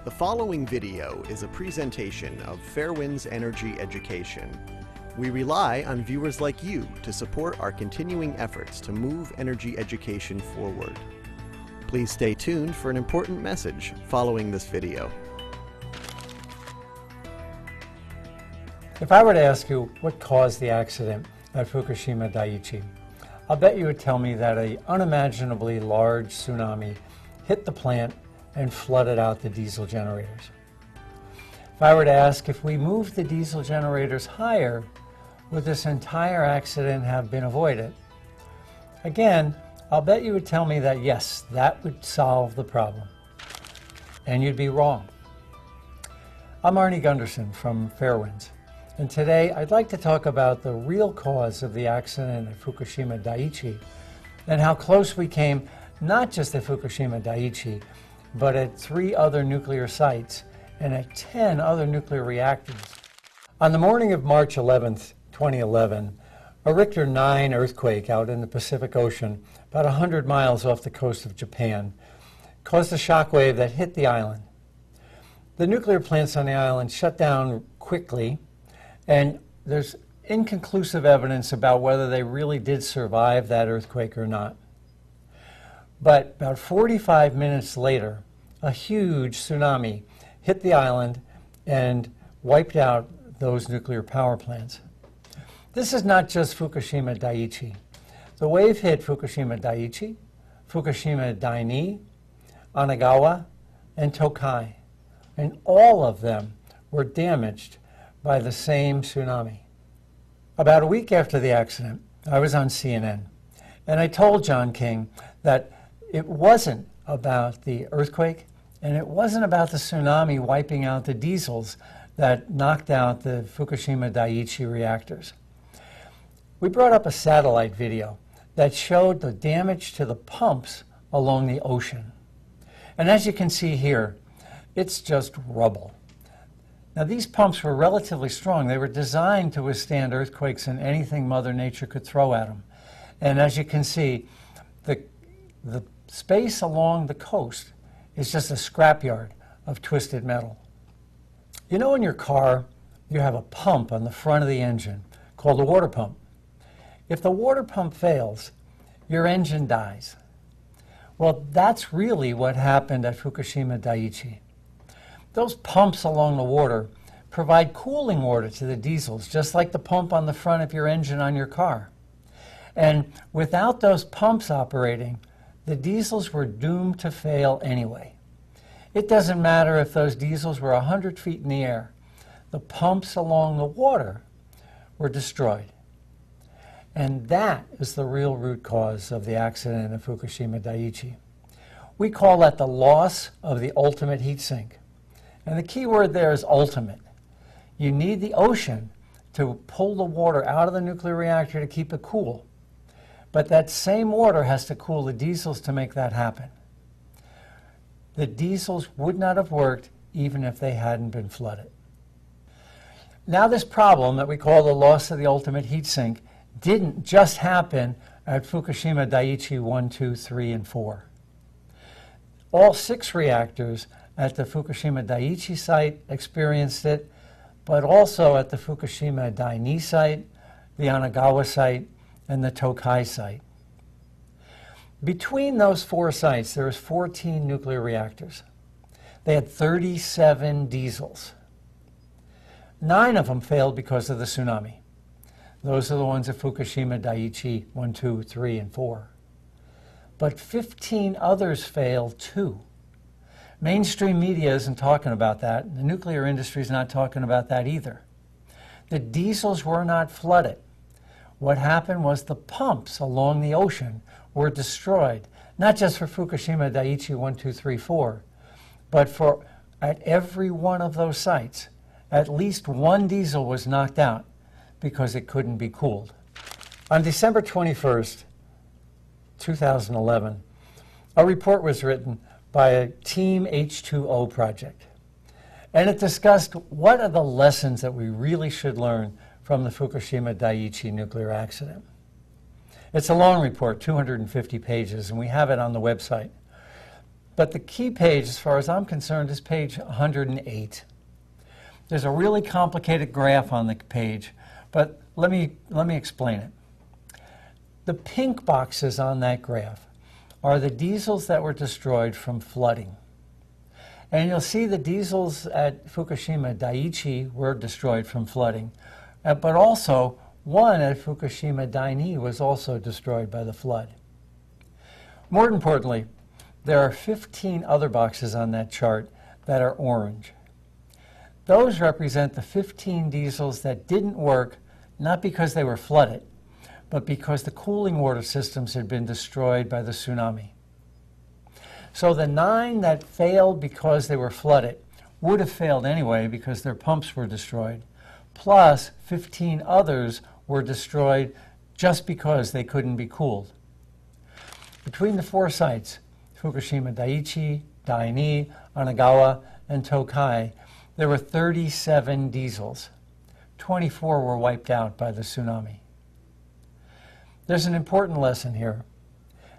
The following video is a presentation of Fairewinds Energy Education. We rely on viewers like you to support our continuing efforts to move energy education forward. Please stay tuned for an important message following this video. If I were to ask you what caused the accident at Fukushima Daiichi, I'll bet you would tell me that an unimaginably large tsunami hit the plant and flooded out the diesel generators. If I were to ask if we moved the diesel generators higher, would this entire accident have been avoided? Again, I'll bet you would tell me that yes, that would solve the problem. And you'd be wrong. I'm Arnie Gunderson from Fairewinds, and today I'd like to talk about the real cause of the accident at Fukushima Daiichi and how close we came not just at Fukushima Daiichi, but at 3 other nuclear sites and at 10 other nuclear reactors. On the morning of March 11th, 2011, a Richter 9 earthquake out in the Pacific Ocean, about 100 miles off the coast of Japan, caused a shockwave that hit the island. The nuclear plants on the island shut down quickly, and there's inconclusive evidence about whether they really did survive that earthquake or not. But about 45 minutes later, a huge tsunami hit the island and wiped out those nuclear power plants. This is not just Fukushima Daiichi. The wave hit Fukushima Daiichi, Fukushima Daini, Anagawa, and Tokai, and all of them were damaged by the same tsunami. About a week after the accident, I was on CNN, and I told John King that it wasn't about the earthquake, and it wasn't about the tsunami wiping out the diesels that knocked out the Fukushima Daiichi reactors. We brought up a satellite video that showed the damage to the pumps along the ocean. And as you can see here, it's just rubble. Now, these pumps were relatively strong. They were designed to withstand earthquakes and anything Mother Nature could throw at them. And as you can see, the space along the coast is just a scrapyard of twisted metal. You know, in your car, you have a pump on the front of the engine called a water pump. If the water pump fails, your engine dies. Well, that's really what happened at Fukushima Daiichi. Those pumps along the water provide cooling water to the diesels, just like the pump on the front of your engine on your car. And without those pumps operating, the diesels were doomed to fail anyway. It doesn't matter if those diesels were 100 feet in the air. The pumps along the water were destroyed. And that is the real root cause of the accident at Fukushima Daiichi. We call that the loss of the ultimate heat sink. And the key word there is ultimate. You need the ocean to pull the water out of the nuclear reactor to keep it cool. But that same water has to cool the diesels to make that happen. The diesels would not have worked even if they hadn't been flooded. Now, this problem that we call the loss of the ultimate heat sink didn't just happen at Fukushima Daiichi 1, 2, 3, and 4. All 6 reactors at the Fukushima Daiichi site experienced it, but also at the Fukushima Daini site, the Anagawa site, and the Tokai site. Between those 4 sites, there was 14 nuclear reactors. They had 37 diesels. 9 of them failed because of the tsunami. Those are the ones at Fukushima Daiichi 1, 2, 3, and 4. But 15 others failed too. Mainstream media isn't talking about that. The nuclear industry is not talking about that either. The diesels were not flooded. What happened was the pumps along the ocean were destroyed, not just for Fukushima Daiichi 1, 2, 3, 4, but for at every one of those sites, at least 1 diesel was knocked out because it couldn't be cooled. On December 21st, 2011, a report was written by a Team H2O project, and it discussed what are the lessons that we really should learn from the Fukushima Daiichi nuclear accident. It's a long report, 250 pages, and we have it on the website. But the key page, as far as I'm concerned, is page 108. There's a really complicated graph on the page, but let me explain it. The pink boxes on that graph are the diesels that were destroyed from flooding. And you'll see the diesels at Fukushima Daiichi were destroyed from flooding, but also one at Fukushima Daini was also destroyed by the flood. More importantly, there are 15 other boxes on that chart that are orange. Those represent the 15 diesels that didn't work, not because they were flooded, but because the cooling water systems had been destroyed by the tsunami. So the 9 that failed because they were flooded would have failed anyway because their pumps were destroyed, plus 15 others were destroyed just because they couldn't be cooled. Between the 4 sites, Fukushima Daiichi, Daini, Anagawa, and Tokai, there were 37 diesels. 24 were wiped out by the tsunami. There's an important lesson here,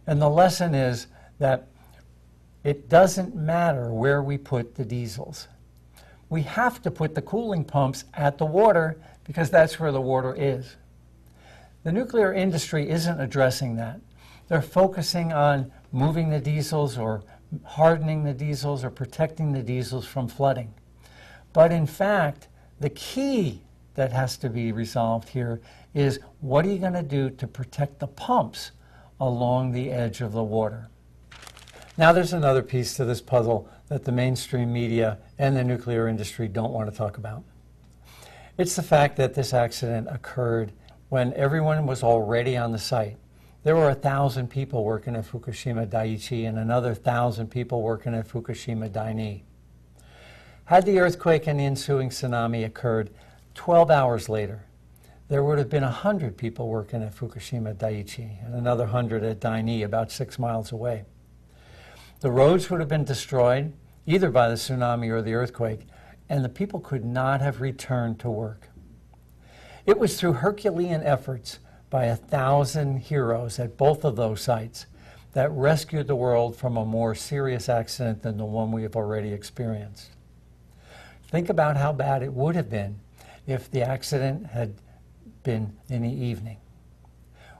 and the lesson is that it doesn't matter where we put the diesels. We have to put the cooling pumps at the water because that's where the water is. The nuclear industry isn't addressing that. They're focusing on moving the diesels or hardening the diesels or protecting the diesels from flooding. But in fact, the key that has to be resolved here is what are you going to do to protect the pumps along the edge of the water? Now there's another piece to this puzzle that the mainstream media and the nuclear industry don't want to talk about. It's the fact that this accident occurred when everyone was already on the site. There were 1,000 people working at Fukushima Daiichi and another 1,000 people working at Fukushima Daini. Had the earthquake and the ensuing tsunami occurred 12 hours later, there would have been 100 people working at Fukushima Daiichi and another 100 at Daini, about 6 miles away. The roads would have been destroyed, either by the tsunami or the earthquake, and the people could not have returned to work. It was through Herculean efforts by 1,000 heroes at both of those sites that rescued the world from a more serious accident than the one we have already experienced. Think about how bad it would have been if the accident had been in the evening.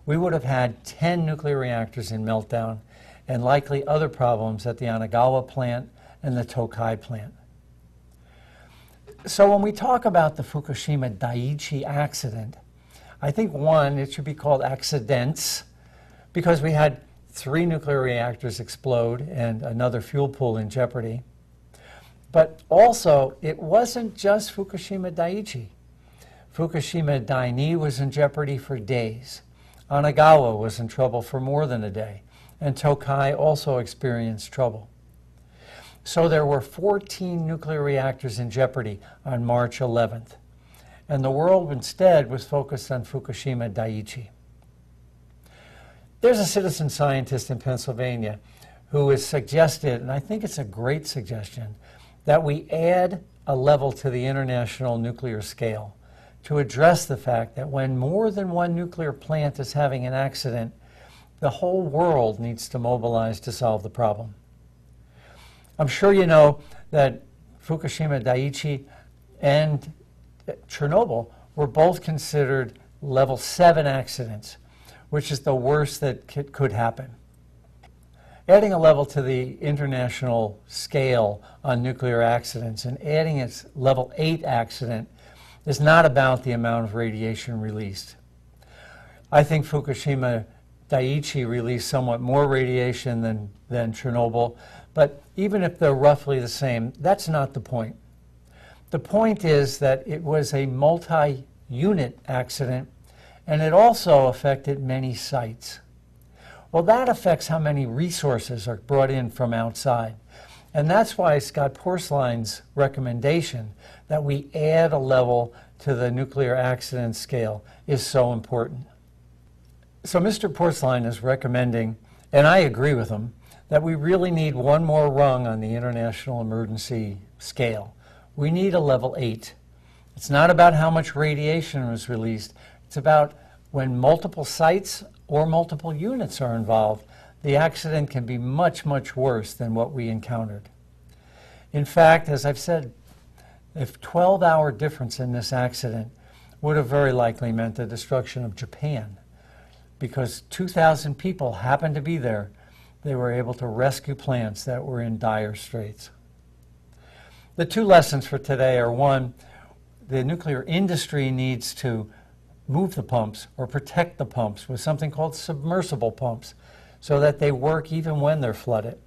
We would have had 10 nuclear reactors in meltdown and likely other problems at the Anagawa plant and the Tokai plant. So when we talk about the Fukushima Daiichi accident, I think one, it should be called accidents because we had 3 nuclear reactors explode and another fuel pool in jeopardy. But also, it wasn't just Fukushima Daiichi. Fukushima Daini was in jeopardy for days. Anagawa was in trouble for more than a day. And Tokai also experienced trouble. So there were 14 nuclear reactors in jeopardy on March 11th. And the world instead was focused on Fukushima Daiichi. There's a citizen scientist in Pennsylvania who has suggested, and I think it's a great suggestion, that we add a level to the international nuclear scale to address the fact that when more than one nuclear plant is having an accident, the whole world needs to mobilize to solve the problem. I'm sure you know that Fukushima Daiichi and Chernobyl were both considered level 7 accidents, which is the worst that could happen. Adding a level to the international scale on nuclear accidents and adding its level 8 accident is not about the amount of radiation released. I think Fukushima Daiichi released somewhat more radiation than Chernobyl, but even if they're roughly the same, that's not the point. The point is that it was a multi-unit accident, and it also affected many sites. Well, that affects how many resources are brought in from outside. And that's why Scott Porceline's recommendation that we add a level to the nuclear accident scale is so important. So Mr. Porcline is recommending, and I agree with him, that we really need one more rung on the international emergency scale. We need a level 8. It's not about how much radiation was released. It's about when multiple sites or multiple units are involved, the accident can be much, much worse than what we encountered. In fact, as I've said, a 12-hour difference in this accident would have very likely meant the destruction of Japan. Because 2,000 people happened to be there, they were able to rescue plants that were in dire straits. The two lessons for today are, one, the nuclear industry needs to move the pumps or protect the pumps with something called submersible pumps so that they work even when they're flooded.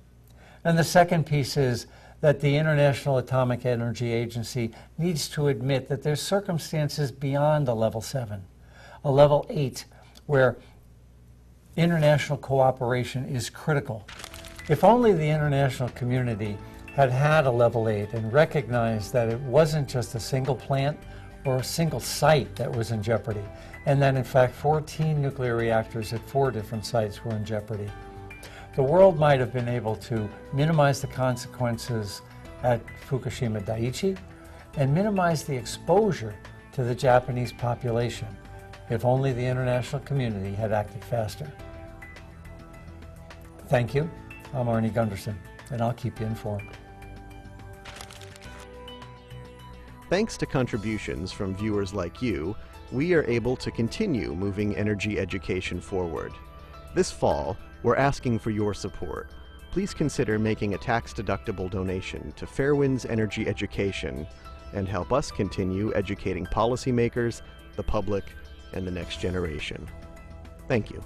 And the second piece is that the International Atomic Energy Agency needs to admit that there's circumstances beyond a level 7, a level 8, where international cooperation is critical. If only the international community had had a level 8 and recognized that it wasn't just a single plant or a single site that was in jeopardy, and that in fact 14 nuclear reactors at 4 different sites were in jeopardy, the world might have been able to minimize the consequences at Fukushima Daiichi and minimize the exposure to the Japanese population if only the international community had acted faster. Thank you. I'm Arnie Gunderson, and I'll keep you informed. Thanks to contributions from viewers like you, we are able to continue moving energy education forward. This fall, we're asking for your support. Please consider making a tax-deductible donation to Fairewinds Energy Education and help us continue educating policymakers, the public, and the next generation. Thank you.